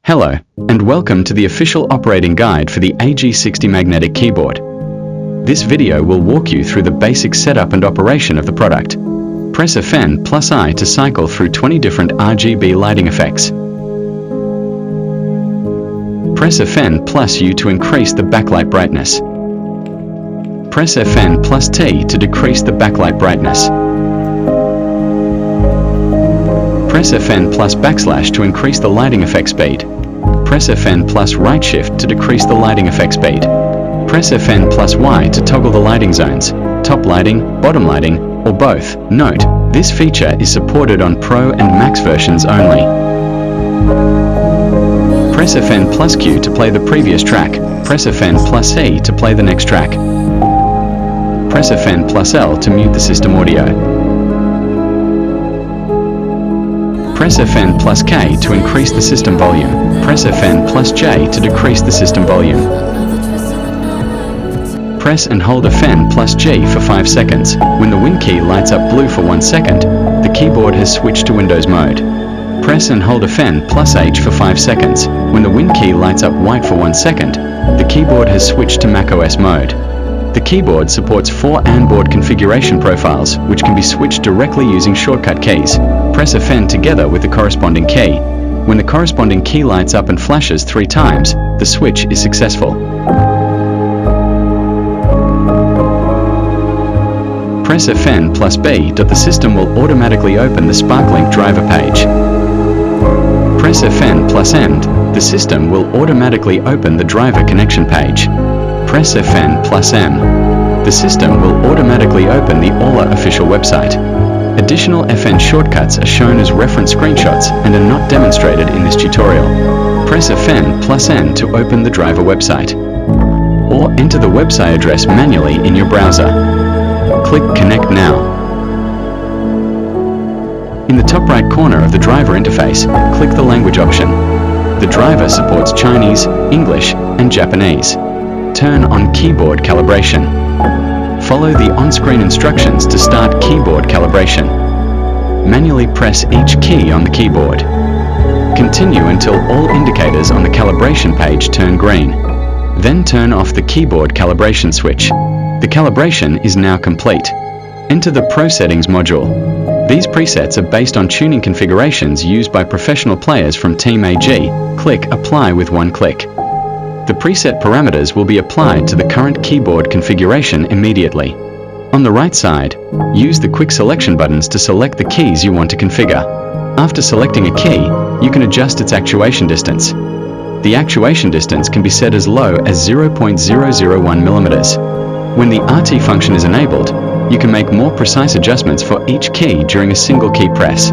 Hello, and welcome to the official operating guide for the AG60 magnetic keyboard. This video will walk you through the basic setup and operation of the product. Press Fn+I to cycle through 20 different RGB lighting effects. Press Fn+U to increase the backlight brightness. Press Fn+T to decrease the backlight brightness. Press Fn+/ to increase the lighting effect speed. Press Fn+right shift to decrease the lighting effect speed. Press Fn+Y to toggle the lighting zones, top lighting, bottom lighting, or both. Note, this feature is supported on Pro and Max versions only. Press Fn+Q to play the previous track. Press Fn+E to play the next track. Press Fn+L to mute the system audio. Press Fn+K to increase the system volume. Press Fn+J to decrease the system volume. Press and hold Fn+G for 5 seconds. When the Win key lights up blue for 1 second, the keyboard has switched to Windows mode. Press and hold Fn+H for 5 seconds. When the Win key lights up white for 1 second, the keyboard has switched to macOS mode. The keyboard supports 4 onboard configuration profiles, which can be switched directly using shortcut keys. Press Fn together with the corresponding key. When the corresponding key lights up and flashes 3 times, the switch is successful. Press Fn+B. The system will automatically open the SparkLink driver page. Press Fn+N. The system will automatically open the driver connection page. Press Fn+M. The system will automatically open the AULA official website. Additional Fn shortcuts are shown as reference screenshots and are not demonstrated in this tutorial. Press Fn+N to open the driver website. Or enter the website address manually in your browser. Click Connect Now. In the top right corner of the driver interface, click the language option. The driver supports Chinese, English, and Japanese. Turn on keyboard calibration. Follow the on-screen instructions to start keyboard calibration. Manually press each key on the keyboard. Continue until all indicators on the calibration page turn green. Then turn off the keyboard calibration switch. The calibration is now complete. Enter the Pro Settings module. These presets are based on tuning configurations used by professional players from Team AG. Click Apply with one click. The preset parameters will be applied to the current keyboard configuration immediately. On the right side, use the quick selection buttons to select the keys you want to configure. After selecting a key, you can adjust its actuation distance. The actuation distance can be set as low as 0.001 mm. When the RT function is enabled, you can make more precise adjustments for each key during a single key press.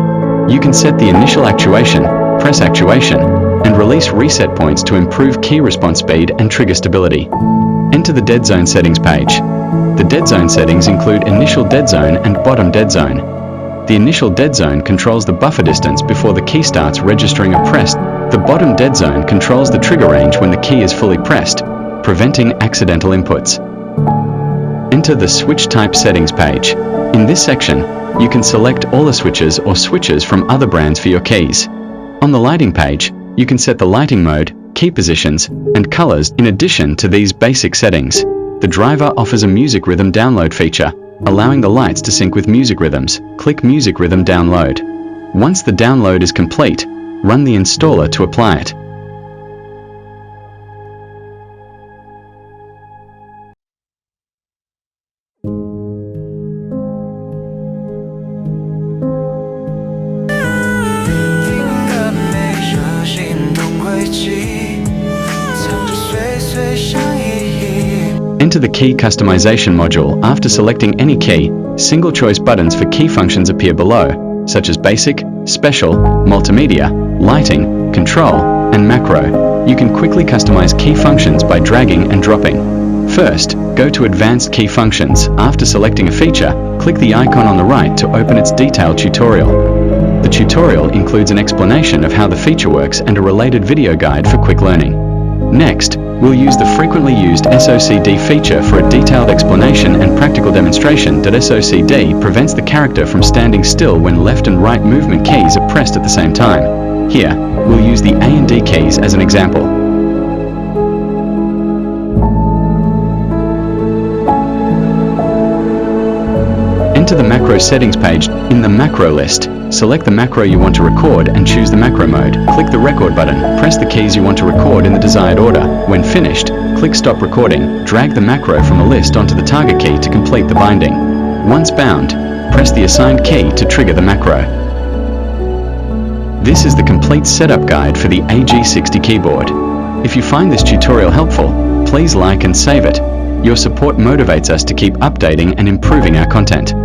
You can set the initial actuation, press actuation, and release reset points to improve key response speed and trigger stability. Enter the dead zone settings page. The dead zone settings include initial dead zone and bottom dead zone. The initial dead zone controls the buffer distance before the key starts registering a press. The bottom dead zone controls the trigger range when the key is fully pressed, preventing accidental inputs. Enter the switch type settings page. In this section, you can select all the switches or switches from other brands for your keys. On the lighting page, you can set the lighting mode, key positions, and colors. In addition to these basic settings, the driver offers a music rhythm download feature, allowing the lights to sync with music rhythms. Click Music Rhythm Download. Once the download is complete, run the installer to apply it. Enter the key customization module. After selecting any key, single choice buttons for key functions appear below, such as Basic, Special, Multimedia, Lighting, Control, and Macro. You can quickly customize key functions by dragging and dropping. First, go to Advanced Key Functions. After selecting a feature, click the icon on the right to open its detailed tutorial. The tutorial includes an explanation of how the feature works and a related video guide for quick learning. Next, we'll use the frequently used SOCD feature for a detailed explanation and practical demonstration. SOCD prevents the character from standing still when left and right movement keys are pressed at the same time. Here, we'll use the A and D keys as an example. Enter the macro settings page. In the macro list, select the macro you want to record and choose the macro mode. Click the record button. Press the keys you want to record in the desired order. When finished, click stop recording. Drag the macro from the list onto the target key to complete the binding. Once bound, press the assigned key to trigger the macro. This is the complete setup guide for the AG60 keyboard. If you find this tutorial helpful, please like and save it. Your support motivates us to keep updating and improving our content.